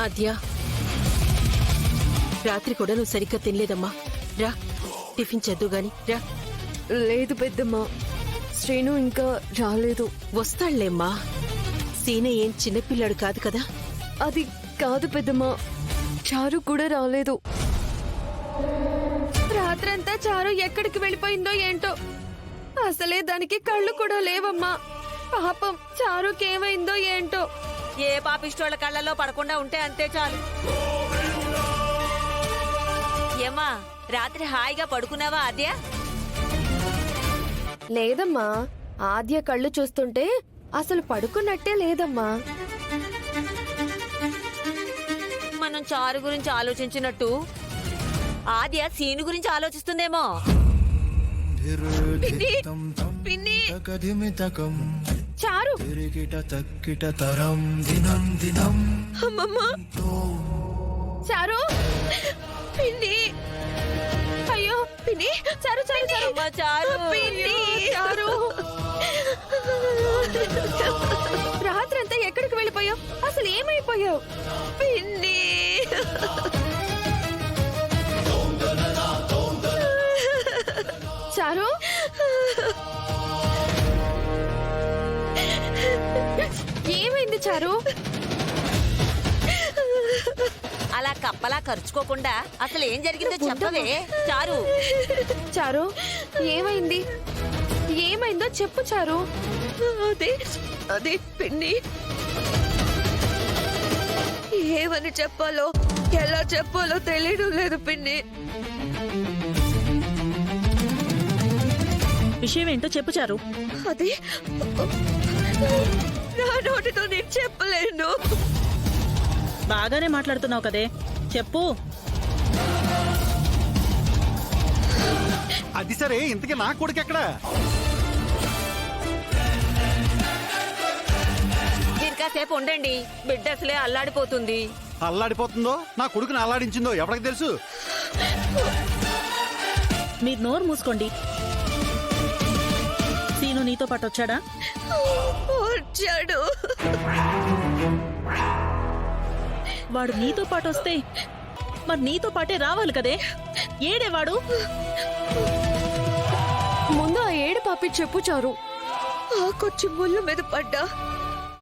ఆద్య, రాత్రి కూడా నువ్వు సరిగ్గా తినలేదమ్మా. రా టిఫిన్ చేద్దు గాని రా. లేదు పెద్దమ్మ, శ్రీను ఇంకా రాలేదు. వస్తాళ్లేమ్మా, సీన ఏం చిన్నపిల్లాడు కాదు కదా. అది కాదు పెద్దమ్మ, చారు కూడా రాలేదు. రాత్రంతా చారు ఎక్కడికి వెళ్ళిపోయిందో ఏంటో, అసలే దానికి కళ్ళు కూడా లేవమ్మా. పాపం చారుకేమైందో ఏంటో. ఏ పాపిష్టోళ్ళ కళ్ళల్లో పడకుండా ఉంటే అంతే చాలు. ఏమ్మా, రాత్రి హాయిగా పడుకున్నావా ఆద్య? లేదమ్మా, ఆద్య కళ్ళు చూస్తుంటే అసలు పడుకున్నట్టే లేదమ్మా. మనం చారు గురించి ఆలోచించినట్టు ఆద్య సీను గురించి ఆలోచిస్తుందేమో. చారు అమ్మమ్మా, చారు పిన్ని, అయ్యో పిన్ని, చారు చారు చారు అమ్మా, చారు పిన్ని, చారు రాత్రంతా ఎక్కడికి వెళ్ళిపోయావు? అసలు ఏమైపోయావు పిన్ని? చారు, ఏమైంది చారు? అలా కప్పలా ఖర్చుకోకుండా అసలు ఏం జరిగిందో చెప్పవే చారు. చారు, ఏమైంది? ఏమైందో చెప్పు చారు. అదే పిన్ని, ఏమని చెప్పాలో ఎలా చెప్పాలో తెలియడం లేదు పిన్ని. విషయం ఏంటో చెప్పు చారు. అది నా నోటితో నేను చెప్పలేను. బాగానే మాట్లాడుతున్నావు కదే, చెప్పు. అది సరే, ఇంతకీ నా కొడుకు ఎక్కడా? ఇంకాసేపు ఉండండి, బిడ్డ అసలే అల్లాడిపోతుంది. అల్లాడిపోతుందో నా కొడుకుని అల్లాడించిందో ఎవరికి తెలుసు? మీరు నోరు మూసుకోండి. సీను నీతో పాటు వచ్చాడా? వచ్చాడు. వాడు నీతో పాటు వస్తే మరి నీతో పాటే రావాలి కదే. ఏడేవాడు? ముందు ఆ ఏడు పాపి చెప్పు చారు. ఆకొచ్చి ముళ్ళు మీద పడ్డా